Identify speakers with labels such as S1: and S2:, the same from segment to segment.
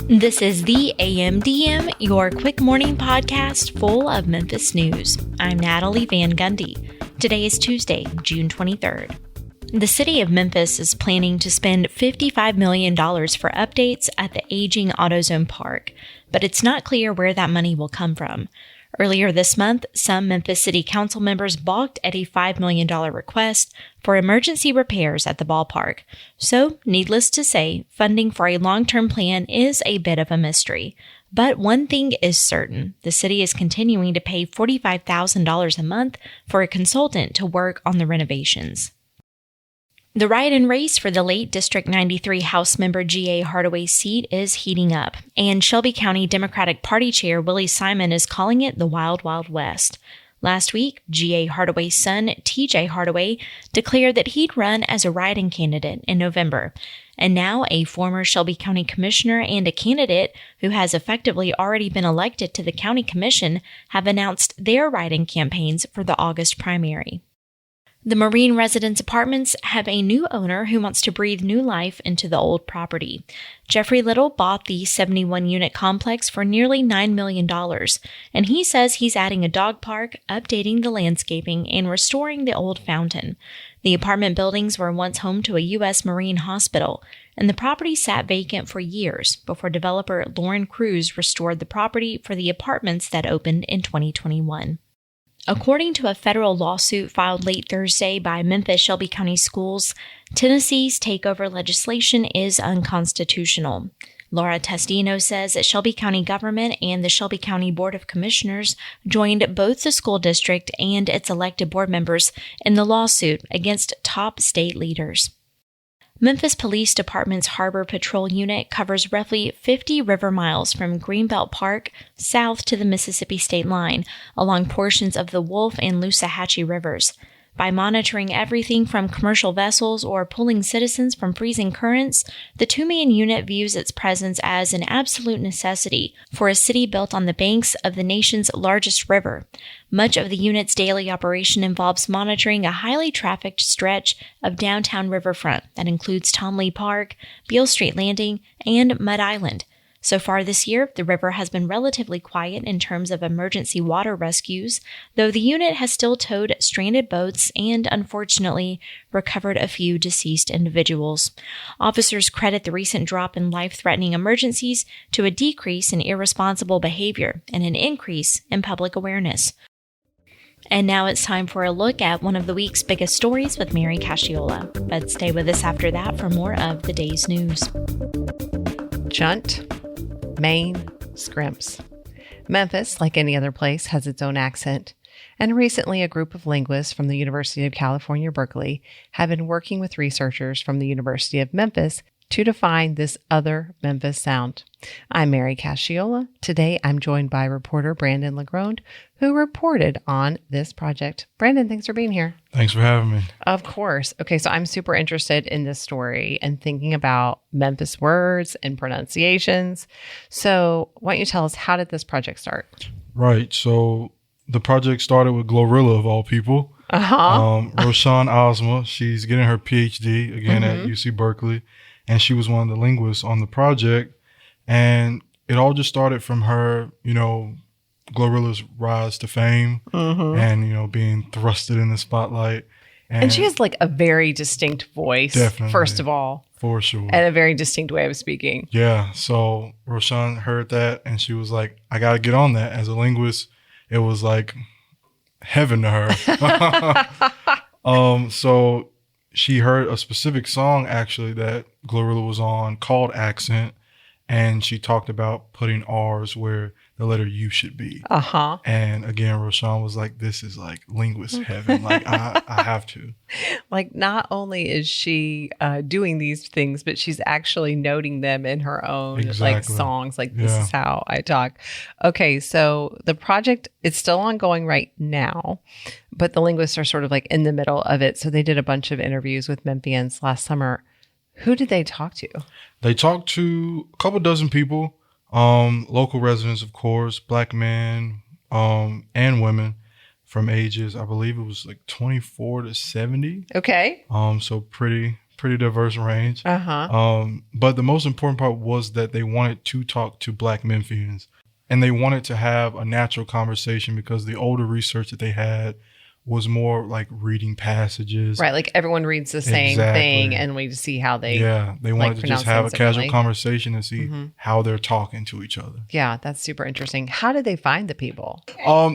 S1: This is the AMDM, your quick morning podcast full of Memphis news. I'm Natalie Van Gundy. Today is Tuesday, June 23rd. The city of Memphis is planning to spend $55 million for updates at the aging AutoZone Park, but it's not clear where that money will come from. Earlier this month, some Memphis City Council members balked at a $5 million request for emergency repairs at the ballpark. So, needless to say, funding for a long-term plan is a bit of a mystery. But one thing is certain, the city is continuing to pay $45,000 a month for a consultant to work on the renovations. The write-in race for the late District 93 House member G.A. Hardaway's seat is heating up, and Shelby County Democratic Party Chair Willie Simon is calling it the Wild Wild West. Last week, G.A. Hardaway's son, T.J. Hardaway, declared that he'd run as a write-in candidate in November. And now a former Shelby County Commissioner and a candidate who has effectively already been elected to the county commission have announced their write-in campaigns for the August primary. The Marine Residence Apartments have a new owner who wants to breathe new life into the old property. Jeffrey Little bought the 71-unit complex for nearly $9 million, and he says he's adding a dog park, updating the landscaping, and restoring the old fountain. The apartment buildings were once home to a U.S. Marine hospital, and the property sat vacant for years before developer Lauren Cruz restored the property for the apartments that opened in 2021. According to a federal lawsuit filed late Thursday by Memphis Shelby County Schools, Tennessee's takeover legislation is unconstitutional. Laura Testino says that Shelby County government and the Shelby County Board of Commissioners joined both the school district and its elected board members in the lawsuit against top state leaders. Memphis Police Department's Harbor Patrol Unit covers roughly 50 river miles from Greenbelt Park south to the Mississippi state line, along portions of the Wolf and Loosahatchee rivers. By monitoring everything from commercial vessels or pulling citizens from freezing currents, the two-man unit views its presence as an absolute necessity for a city built on the banks of the nation's largest river. Much of the unit's daily operation involves monitoring a highly trafficked stretch of downtown riverfront that includes Tom Lee Park, Beale Street Landing, and Mud Island. So far this year, the river has been relatively quiet in terms of emergency water rescues, though the unit has still towed stranded boats and, unfortunately, recovered a few deceased individuals. Officers credit the recent drop in life-threatening emergencies to a decrease in irresponsible behavior and an increase in public awareness. And now it's time for a look at one of the week's biggest stories with Mary Casciola. But stay with us after that for more of the day's news.
S2: Chunt, Maine, scrimps. Memphis, like any other place, has its own accent. And recently, a group of linguists from the University of California, Berkeley, have been working with researchers from the University of Memphis to define this other Memphis sound. I'm Mary Casciola. Today, I'm joined by reporter Brandon LeGronde, who reported on this project. Brandon, thanks for being here.
S3: Thanks for having me.
S2: Of course. Okay, so I'm super interested in this story and thinking about Memphis words and pronunciations. So why don't you tell us, how did this project start?
S3: Right. So the project started with Glorilla, of all people. Roshan Ozma. She's getting her PhD, again, at UC Berkeley. And she was one of the linguists on the project. And it all just started from her, Glorilla's rise to fame and, being thrusted in the spotlight.
S2: And she has like a very distinct voice,
S3: definitely,
S2: first of all.
S3: For sure.
S2: And a very distinct way of speaking.
S3: Yeah. So Roshan heard that and she was like, I got to get on that. As a linguist, it was like heaven to her. So she heard a specific song, actually, that Glorilla was on called Accent. And she talked about putting R's where the letter U should be. And again, Roshan was like, this is like linguist heaven. Like, I have to.
S2: Like, not only is she doing these things, but she's actually noting them in her own like songs. Like, this is how I talk. Okay, so the project is still ongoing right now, but the linguists are sort of like in the middle of it. So they did a bunch of interviews with Memphians last summer. Who did they talk to?
S3: They talked to a couple dozen people, local residents, of course, Black men and women from ages, I believe it was like 24 to 70.
S2: Okay.
S3: So pretty pretty diverse range. But the most important part was that they wanted to talk to Black Memphians, and they wanted to have a natural conversation because the older research that they had was more like reading passages.
S2: Right, like everyone reads the same thing, and we see how they
S3: they wanted to just have a casual conversation and see how they're talking to each other.
S2: Yeah, that's super interesting. How did they find the people?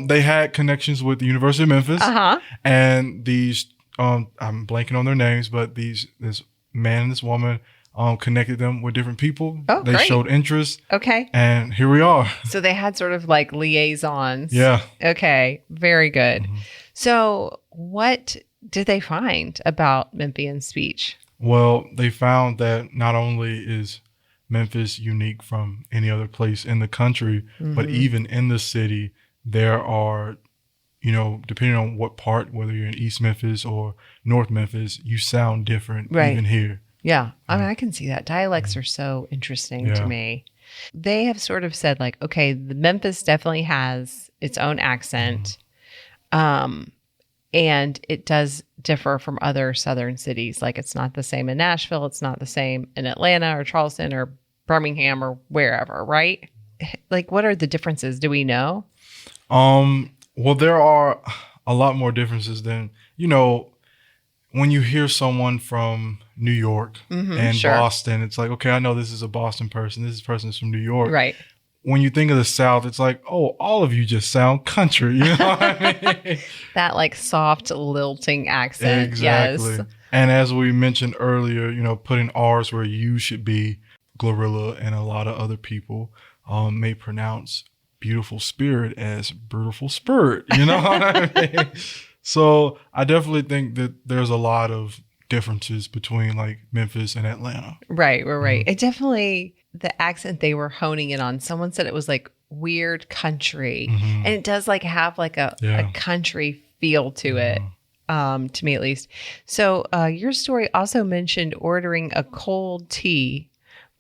S3: They had connections with the University of Memphis, and these I'm blanking on their names, but this man and this woman connected them with different people.
S2: Oh,
S3: they showed interest.
S2: Okay.
S3: And here we are.
S2: So they had sort of like liaisons.
S3: Yeah.
S2: Okay. Very good. So what did they find about Memphian speech?
S3: Well, they found that not only is Memphis unique from any other place in the country, but even in the city, there are, depending on what part, whether you're in East Memphis or North Memphis, you sound different even here.
S2: Yeah. I mean, I can see that. Dialects are so interesting to me. They have sort of said like, okay, the Memphis definitely has its own accent. And it does differ from other southern cities. Like it's not the same in Nashville. It's not the same in Atlanta or Charleston or Birmingham or wherever, right? Like what are the differences? Do we know?
S3: Well, there are a lot more differences than, when you hear someone from New York and Boston, it's like, okay, I know this is a Boston person. This person is from New York.
S2: Right.
S3: When you think of the South, it's like, oh, all of you just sound country. You know what I mean?
S2: That like soft lilting accent.
S3: Exactly.
S2: Yes.
S3: And as we mentioned earlier, putting R's where you should be, Glorilla and a lot of other people may pronounce beautiful spirit as brutal spirit. You know what I mean? So I definitely think that there's a lot of differences between like Memphis and Atlanta.
S2: Right. It definitely, the accent they were honing in on, someone said it was like weird country. And it does like have like a country feel to it, to me at least. So your story also mentioned ordering a cold tea,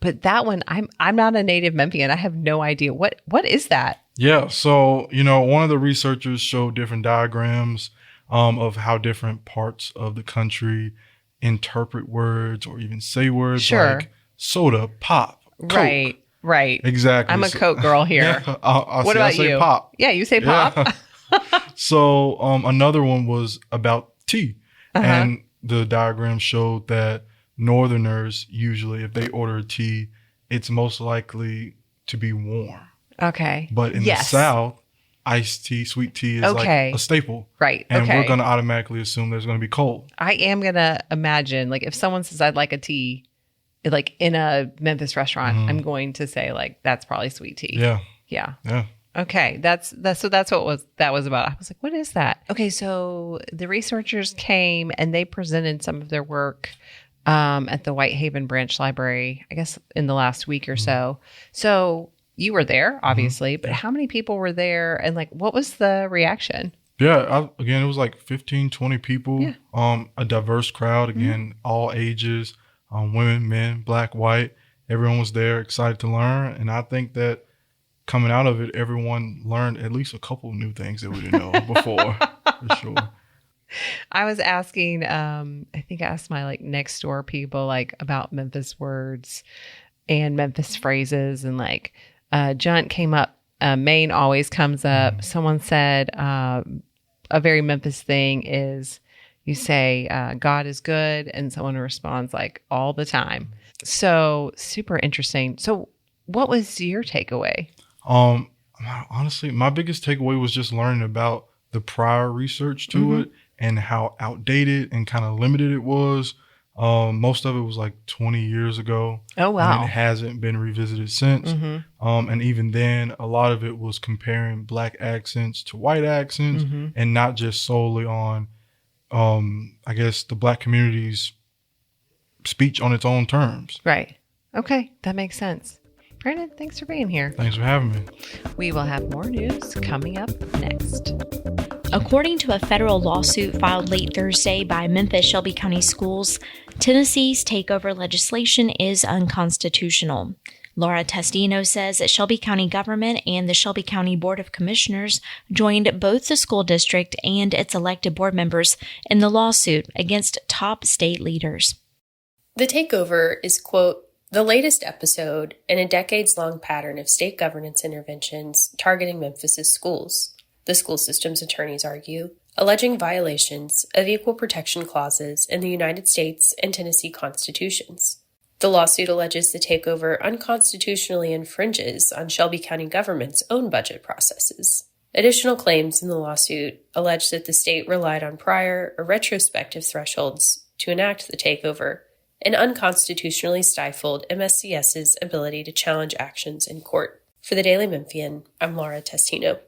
S2: but that one, I'm not a native Memphian. I have no idea. What is that?
S3: Yeah. So, one of the researchers showed different diagrams of how different parts of the country interpret words or even say words like soda, pop, Coke.
S2: Right.
S3: Exactly.
S2: I'm a Coke girl here. What about you?
S3: Pop.
S2: Yeah, you say pop.
S3: Yeah. So another one was about tea. And the diagram showed that Northerners usually, if they order a tea, it's most likely to be warm.
S2: Okay.
S3: But in the South, iced tea, sweet tea is like a staple.
S2: Right.
S3: And we're going to automatically assume there's going to be cold.
S2: I am going to imagine, like, if someone says I'd like a tea, like in a Memphis restaurant, I'm going to say, like, that's probably sweet tea.
S3: Yeah.
S2: Okay. That's what that was about. I was like, what is that? Okay. So the researchers came and they presented some of their work at the Whitehaven Branch Library, I guess in the last week or so. So you were there, obviously, but how many people were there and like, what was the reaction?
S3: Yeah, again, it was like 15, 20 people, a diverse crowd, again, all ages, women, men, black, white, everyone was there excited to learn. And I think that coming out of it, everyone learned at least a couple of new things that we didn't know before, for sure.
S2: I was asking, I think I asked my like next door people like about Memphis words and Memphis phrases, and like Junt came up. Maine always comes up. Someone said a very Memphis thing is you say God is good, and someone responds like all the time. So super interesting. So what was your takeaway?
S3: Honestly, my biggest takeaway was just learning about the prior research to it and how outdated and kind of limited it was. Most of it was like 20 years ago.
S2: Oh, wow.
S3: And it hasn't been revisited since. And even then, a lot of it was comparing black accents to white accents and not just solely on, I guess, the black community's speech on its own terms.
S2: Right. Okay. That makes sense. Brandon, thanks for being here.
S3: Thanks for having me.
S2: We will have more news coming up next.
S1: According to a federal lawsuit filed late Thursday by Memphis Shelby County Schools, Tennessee's takeover legislation is unconstitutional. Laura Testino says that Shelby County government and the Shelby County Board of Commissioners joined both the school district and its elected board members in the lawsuit against top state leaders.
S4: The takeover is, quote, the latest episode in a decades-long pattern of state governance interventions targeting Memphis's schools, the school system's attorneys argue, alleging violations of equal protection clauses in the United States and Tennessee constitutions. The lawsuit alleges the takeover unconstitutionally infringes on Shelby County government's own budget processes. Additional claims in the lawsuit allege that the state relied on prior or retrospective thresholds to enact the takeover and unconstitutionally stifled MSCS's ability to challenge actions in court. For the Daily Memphian, I'm Laura Testino.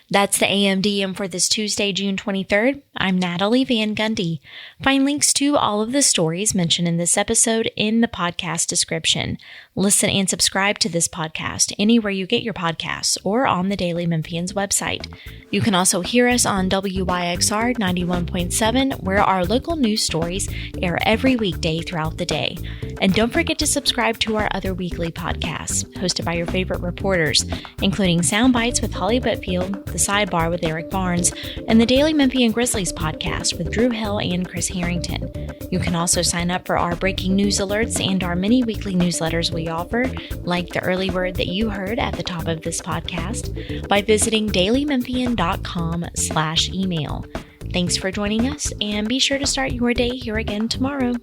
S1: That's the AMDM for this Tuesday, June 23rd. I'm Natalie Van Gundy. Find links to all of the stories mentioned in this episode in the podcast description. Listen and subscribe to this podcast anywhere you get your podcasts or on the Daily Memphian's website. You can also hear us on WYXR 91.7, where our local news stories air every weekday throughout the day. And don't forget to subscribe to our other weekly podcasts, hosted by your favorite reporters, including Sound Bites with Holly Whitfield, The Sidebar with Eric Barnes, and the Daily Memphian Grizzlies podcast with Drew Hill and Chris Harrington. You can also sign up for our breaking news alerts and our many weekly newsletters we offer, like the early word that you heard at the top of this podcast, by visiting dailymemphian.com/email. Thanks for joining us, and be sure to start your day here again tomorrow.